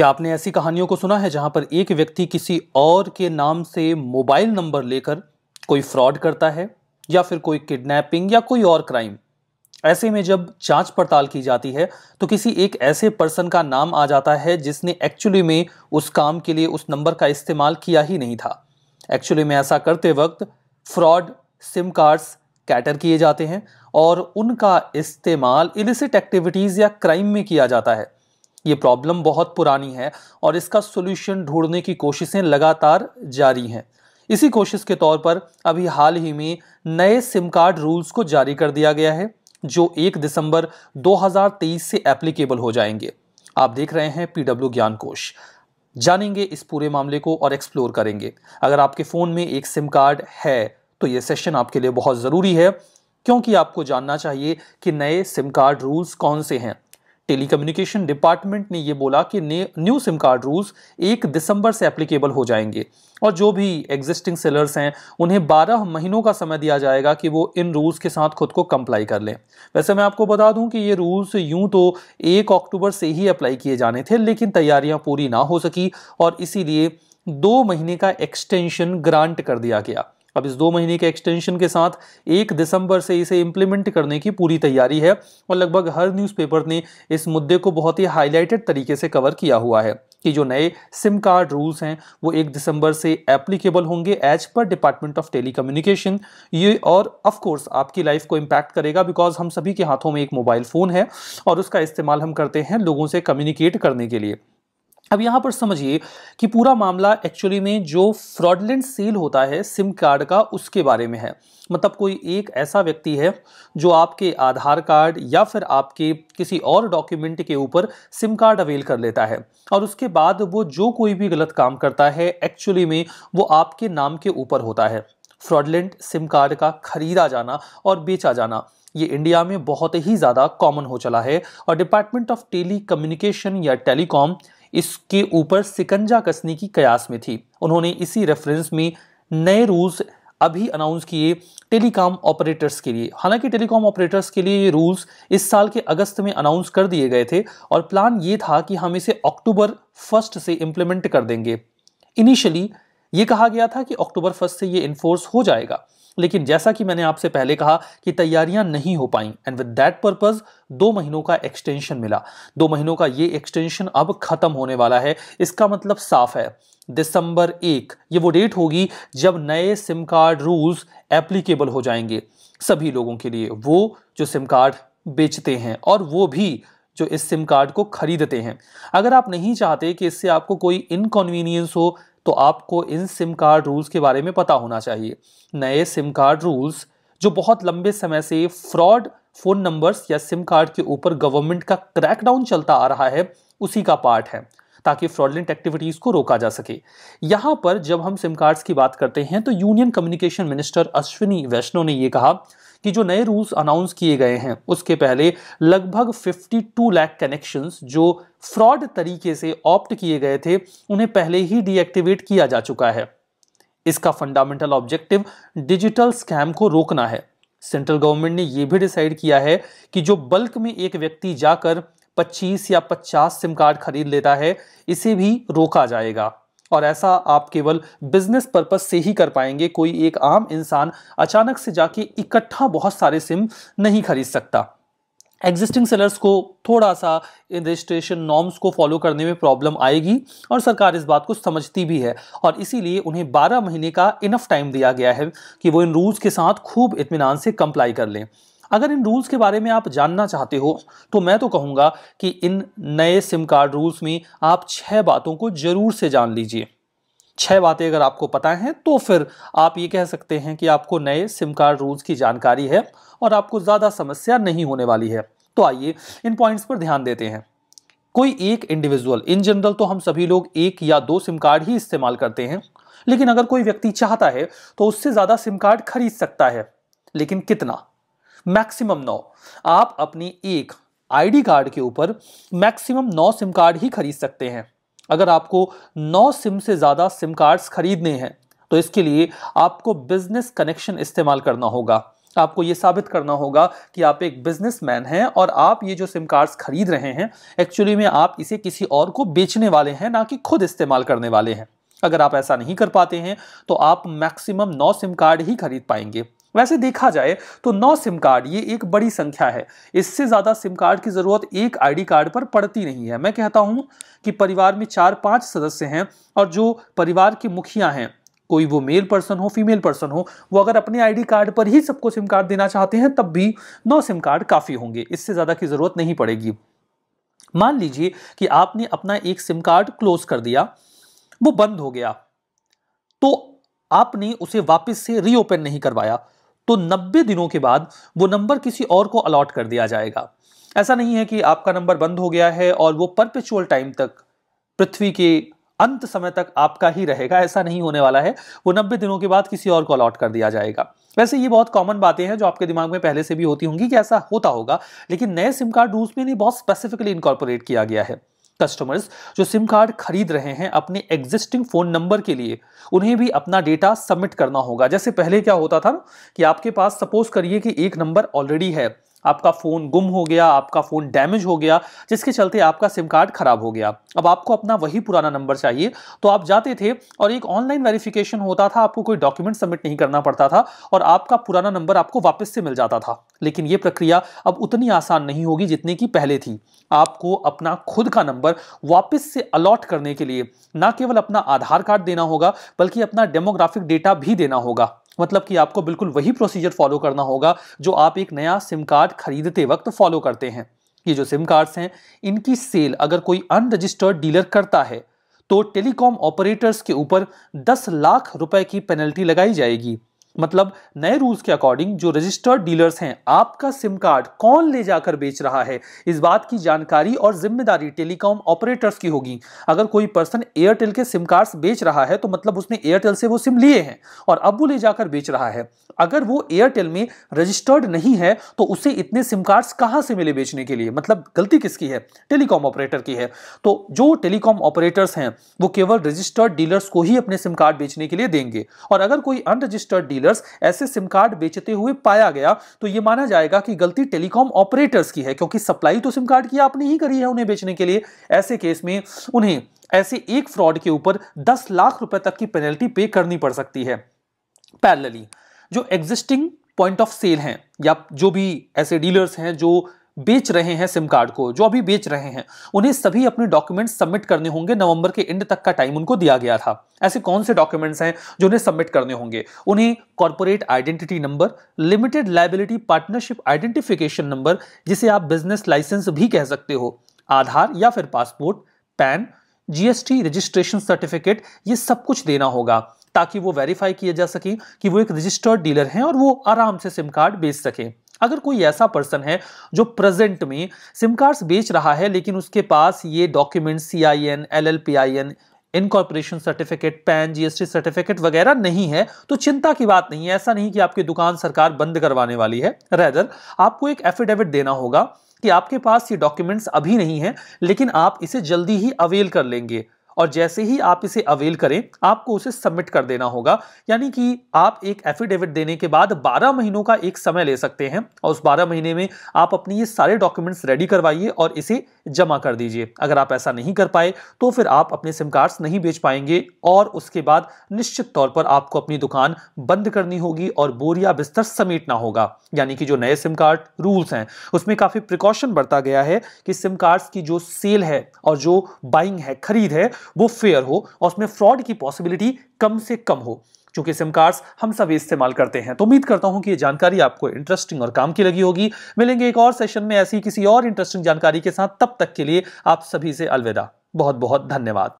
क्या आपने ऐसी कहानियों को सुना है जहां पर एक व्यक्ति किसी और के नाम से मोबाइल नंबर लेकर कोई फ्रॉड करता है या फिर कोई किडनैपिंग या कोई और क्राइम। ऐसे में जब जांच पड़ताल की जाती है तो किसी एक ऐसे पर्सन का नाम आ जाता है जिसने एक्चुअली में उस काम के लिए उस नंबर का इस्तेमाल किया ही नहीं था। एक्चुअली में ऐसा करते वक्त फ्रॉड सिम कार्ड्स कैटर किए जाते हैं और उनका इस्तेमाल इलिसिट एक्टिविटीज या क्राइम में किया जाता है। ये प्रॉब्लम बहुत पुरानी है और इसका सॉल्यूशन ढूंढने की कोशिशें लगातार जारी हैं। इसी कोशिश के तौर पर अभी हाल ही में नए सिम कार्ड रूल्स को जारी कर दिया गया है जो 1 दिसंबर 2023 से एप्लीकेबल हो जाएंगे। आप देख रहे हैं पीडब्ल्यू ज्ञान कोश। जानेंगे इस पूरे मामले को और एक्सप्लोर करेंगे। अगर आपके फोन में एक सिम कार्ड है तो ये सेशन आपके लिए बहुत जरूरी है, क्योंकि आपको जानना चाहिए कि नए सिम कार्ड रूल्स कौन से हैं। टेलीकम्युनिकेशन डिपार्टमेंट ने यह बोला कि न्यू सिम कार्ड रूल्स 1 दिसंबर से एप्लीकेबल हो जाएंगे और जो भी एग्जिस्टिंग सेलर्स हैं उन्हें 12 महीनों का समय दिया जाएगा कि वो इन रूल्स के साथ खुद को कंप्लाई कर लें। वैसे मैं आपको बता दूं कि ये रूल्स यूं तो 1 अक्टूबर से ही अप्लाई किए जाने थे, लेकिन तैयारियां पूरी ना हो सकी और इसीलिए 2 महीने का एक्सटेंशन ग्रांट कर दिया गया। अब इस 2 महीने के एक्सटेंशन के साथ 1 दिसंबर से इसे इंप्लीमेंट करने की पूरी तैयारी है और लगभग हर न्यूज़पेपर ने इस मुद्दे को बहुत ही हाईलाइटेड तरीके से कवर किया हुआ है कि जो नए सिम कार्ड रूल्स हैं वो 1 दिसंबर से एप्लीकेबल होंगे as per department of telecommunication. ये और ऑफ कोर्स आपकी लाइफ को इम्पैक्ट करेगा, बिकॉज हम सभी के हाथों में एक मोबाइल फ़ोन है और उसका इस्तेमाल हम करते हैं लोगों से कम्युनिकेट करने के लिए। अब यहां पर समझिए कि पूरा मामला एक्चुअली में जो फ्रॉडलेंट सेल होता है सिम कार्ड का उसके बारे में है। मतलब कोई एक ऐसा व्यक्ति है जो आपके आधार कार्ड या फिर आपके किसी और डॉक्यूमेंट के ऊपर सिम कार्ड अवेल कर लेता है और उसके बाद वो जो कोई भी गलत काम करता है एक्चुअली में वो आपके नाम के ऊपर होता है। फ्रॉडलेंट सिम कार्ड का खरीदा जाना और बेचा जाना ये इंडिया में बहुत ही ज़्यादा कॉमन हो चला है और डिपार्टमेंट ऑफ टेली कम्युनिकेशन या टेलीकॉम इसके ऊपर सिकंजा कसने की कयास में थी। उन्होंने इसी रेफरेंस में नए रूल्स अभी अनाउंस किए टेलीकॉम ऑपरेटर्स के लिए। हालांकि टेलीकॉम ऑपरेटर्स के लिए ये रूल्स इस साल के अगस्त में अनाउंस कर दिए गए थे और प्लान ये था कि हम इसे अक्टूबर 1 से इंप्लीमेंट कर देंगे। इनिशियली ये कहा गया था कि अक्टूबर 1 से ये इन्फोर्स हो जाएगा, लेकिन जैसा कि मैंने आपसे पहले कहा कि तैयारियां नहीं हो पाई एंड विद दैट पर्पस 2 महीनों का एक्सटेंशन मिला। 2 महीनों का ये एक्सटेंशन अब खत्म होने वाला है। इसका मतलब साफ है, दिसंबर 1 ये वो डेट होगी जब नए सिम कार्ड रूल्स एप्लीकेबल हो जाएंगे सभी लोगों के लिए, वो जो सिम कार्ड बेचते हैं और वो भी जो इस सिम कार्ड को खरीदते हैं। अगर आप नहीं चाहते कि इससे आपको कोई इनकन्वीनियंस हो तो आपको इन सिम कार्ड रूल्स के बारे में पता होना चाहिए। नए सिम कार्ड रूल्स जो बहुत लंबे समय से फ्रॉड फोन नंबर्स या सिम कार्ड के ऊपर गवर्नमेंट का क्रैकडाउन चलता आ रहा है उसी का पार्ट है, ताकि फ्रॉडलेंट एक्टिविटीज को रोका जा सके। यहां पर जब हम सिम कार्ड्स की बात करते हैं तो यूनियन कम्युनिकेशन मिनिस्टर अश्विनी वैष्णव ने यह कहा कि जो नए रूल्स अनाउंस किए गए हैं उसके पहले लगभग 52 लाख कनेक्शंस जो फ्रॉड तरीके से ऑप्ट किए गए थे उन्हें पहले ही डीएक्टिवेट किया जा चुका है। इसका फंडामेंटल ऑब्जेक्टिव डिजिटल स्कैम को रोकना है। सेंट्रल गवर्नमेंट ने यह भी डिसाइड किया है कि जो बल्क में एक व्यक्ति जाकर 25 या 50 सिम कार्ड खरीद लेता है इसे भी रोका जाएगा और ऐसा आप केवल बिजनेस पर्पस से ही कर पाएंगे। कोई एक आम इंसान अचानक से जाके इकट्ठा बहुत सारे सिम नहीं खरीद सकता। एग्जिस्टिंग सेलर्स को थोड़ा सा इन रजिस्ट्रेशन नॉर्म्स को फॉलो करने में प्रॉब्लम आएगी और सरकार इस बात को समझती भी है और इसीलिए उन्हें 12 महीने का इनफ टाइम दिया गया है कि वो इन रूल्स के साथ खूब इत्मीनान से कंप्लाई कर लें। अगर इन रूल्स के बारे में आप जानना चाहते हो तो मैं तो कहूँगा कि इन नए सिम कार्ड रूल्स में आप 6 बातों को जरूर से जान लीजिए। 6 बातें अगर आपको पता हैं तो फिर आप ये कह सकते हैं कि आपको नए सिम कार्ड रूल्स की जानकारी है और आपको ज़्यादा समस्या नहीं होने वाली है। तो आइए इन पॉइंट्स पर ध्यान देते हैं। कोई एक इंडिविजुअल, इन जनरल तो हम सभी लोग 1 या 2 सिम कार्ड ही इस्तेमाल करते हैं, लेकिन अगर कोई व्यक्ति चाहता है तो उससे ज़्यादा सिम कार्ड खरीद सकता है, लेकिन कितना? मैक्सिमम 9। आप अपनी एक आईडी कार्ड के ऊपर मैक्सिमम 9 सिम कार्ड ही खरीद सकते हैं। अगर आपको 9 सिम से ज़्यादा सिम कार्ड्स खरीदने हैं तो इसके लिए आपको बिजनेस कनेक्शन इस्तेमाल करना होगा। आपको ये साबित करना होगा कि आप एक बिजनेसमैन हैं और आप ये जो सिम कार्ड्स खरीद रहे हैं एक्चुअली में आप इसे किसी और को बेचने वाले हैं, ना कि खुद इस्तेमाल करने वाले हैं। अगर आप ऐसा नहीं कर पाते हैं तो आप मैक्सिमम 9 सिम कार्ड ही खरीद पाएंगे। वैसे देखा जाए तो 9 सिम कार्ड ये एक बड़ी संख्या है। इससे ज्यादा सिम कार्ड की जरूरत एक आईडी कार्ड पर पड़ती नहीं है। मैं कहता हूं कि परिवार में 4-5 सदस्य हैं और जो परिवार के मुखिया हैं, कोई वो मेल पर्सन हो फीमेल पर्सन हो, वो अगर अपने आईडी कार्ड पर ही सबको सिम कार्ड देना चाहते हैं तब भी 9 सिम कार्ड काफी होंगे, इससे ज्यादा की जरूरत नहीं पड़ेगी। मान लीजिए कि आपने अपना एक सिम कार्ड क्लोज कर दिया, वो बंद हो गया, तो आपने उसे वापस से रीओपन नहीं करवाया, तो 90 दिनों के बाद वो नंबर किसी और को अलॉट कर दिया जाएगा। ऐसा नहीं है कि आपका नंबर बंद हो गया है और वो परपेचुअल टाइम तक, पृथ्वी के अंत समय तक आपका ही रहेगा, ऐसा नहीं होने वाला है। वो 90 दिनों के बाद किसी और को अलॉट कर दिया जाएगा। वैसे ये बहुत कॉमन बातें हैं जो आपके दिमाग में पहले से भी होती होंगी कि ऐसा होता होगा, लेकिन नए सिम कार्ड रूल्स में नहीं बहुत स्पेसिफिकली इनकॉर्पोरेट किया गया है। कस्टमर्स जो सिम कार्ड खरीद रहे हैं अपने एग्जिस्टिंग फोन नंबर के लिए, उन्हें भी अपना डेटा सबमिट करना होगा। जैसे पहले क्या होता था ना कि आपके पास सपोज करिए कि एक नंबर ऑलरेडी है, आपका फोन गुम हो गया, आपका फोन डैमेज हो गया, जिसके चलते आपका सिम कार्ड खराब हो गया। अब आपको अपना वही पुराना नंबर चाहिए, तो आप जाते थे और एक ऑनलाइन वेरिफिकेशन होता था, आपको कोई डॉक्यूमेंट सबमिट नहीं करना पड़ता था और आपका पुराना नंबर आपको वापस से मिल जाता था। लेकिन यह प्रक्रिया अब उतनी आसान नहीं होगी जितनी की पहले थी। आपको अपना खुद का नंबर वापस से अलॉट करने के लिए ना केवल अपना आधार कार्ड देना होगा, बल्कि अपना डेमोग्राफिक डेटा भी देना होगा। मतलब कि आपको बिल्कुल वही प्रोसीजर फॉलो करना होगा जो आप एक नया सिम कार्ड खरीदते वक्त फॉलो करते हैं। ये जो सिम कार्ड्स हैं, इनकी सेल अगर कोई अनरजिस्टर्ड डीलर करता है तो टेलीकॉम ऑपरेटर्स के ऊपर 10 लाख रुपए की पेनल्टी लगाई जाएगी। मतलब नए रूल्स के अकॉर्डिंग जो रजिस्टर्ड डीलर्स हैं, आपका सिम कार्ड कौन ले जाकर बेच रहा है, इस बात की जानकारी और जिम्मेदारी टेलीकॉम ऑपरेटर्स की होगी। अगर कोई पर्सन एयरटेल के सिम कार्ड्स बेच रहा है तो मतलब उसने एयरटेल से वो सिम लिए हैं और अब वो ले जाकर बेच रहा है। अगर वो एयरटेल में रजिस्टर्ड नहीं है तो उसे इतने सिम कार्ड्स कहां से मिले बेचने के लिए? मतलब गलती किसकी है? टेलीकॉम ऑपरेटर की है। तो जो टेलीकॉम ऑपरेटर्स हैं वो केवल रजिस्टर्ड डीलर्स को ही अपने सिम कार्ड बेचने के लिए देंगे, और अगर कोई अनरजिस्टर्ड डीलर्स ऐसे सिम कार्ड बेचते हुए पाया गया तो यह माना जाएगा कि गलती टेलीकॉम ऑपरेटर्स की है, क्योंकि सप्लाई तो सिम कार्ड की आपने ही करी है उन्हें बेचने के लिए। ऐसे केस में उन्हें ऐसे एक फ्रॉड के ऊपर 10 लाख रुपए तक की पेनल्टी पे करनी पड़ सकती है। पैरेलली जो एग्जिस्टिंग पॉइंट ऑफ सेल हैं या जो भी ऐसे डीलर्स हैं जो बेच रहे हैं सिम कार्ड को, जो अभी बेच रहे हैं, उन्हें सभी अपने डॉक्यूमेंट्स सबमिट करने होंगे। नवंबर के एंड तक का टाइम उनको दिया गया था। ऐसे कौन से डॉक्यूमेंट्स हैं जो उन्हें सबमिट करने होंगे? उन्हें corporate identity number, limited liability partnership identification number, जिसे आप बिजनेस लाइसेंस भी कह सकते हो, आधार या फिर passport, pan, GST registration certificate, ये सब कुछ देना होगा ताकि वो वेरीफाई किया जा सके कि वो एक रजिस्टर्ड डीलर हैं और वो आराम से सिम कार्ड बेच सके। अगर कोई ऐसा पर्सन है जो प्रेजेंट में सिम कार्ड्स बेच रहा है लेकिन उसके पास ये document CIN, LLPIN, incorporation certificate, pan, GST certificate वगैरह नहीं है, तो चिंता की बात नहीं है। ऐसा नहीं कि आपकी दुकान सरकार बंद करवाने वाली है। रेदर आपको एक एफिडेविट देना होगा कि आपके पास ये डॉक्यूमेंट्स अभी नहीं है, लेकिन आप इसे जल्दी ही अवेल कर लेंगे, और जैसे ही आप इसे अवेल करें आपको उसे सबमिट कर देना होगा। यानी कि आप एक एफिडेविट देने के बाद 12 महीनों का एक समय ले सकते हैं और उस 12 महीने में आप अपनी ये सारे डॉक्यूमेंट्स रेडी करवाइए और इसे जमा कर दीजिए। अगर आप ऐसा नहीं कर पाए तो फिर आप अपने सिम कार्ड्स नहीं बेच पाएंगे और उसके बाद निश्चित तौर पर आपको अपनी दुकान बंद करनी होगी और बोरिया बिस्तर समेटना होगा। यानी कि जो नए सिम कार्ड रूल्स हैं उसमें काफी प्रिकॉशन बरता गया है कि सिम कार्ड्स की जो सेल है और जो बाइंग है, खरीद है, वो फेयर हो और उसमें फ्रॉड की पॉसिबिलिटी कम से कम हो। चूंकि सिम कार्ड्स हम सभी इस्तेमाल करते हैं, तो उम्मीद करता हूं कि ये जानकारी आपको इंटरेस्टिंग और काम की लगी होगी। मिलेंगे एक और सेशन में ऐसी किसी और इंटरेस्टिंग जानकारी के साथ। तब तक के लिए आप सभी से अलविदा। बहुत बहुत धन्यवाद।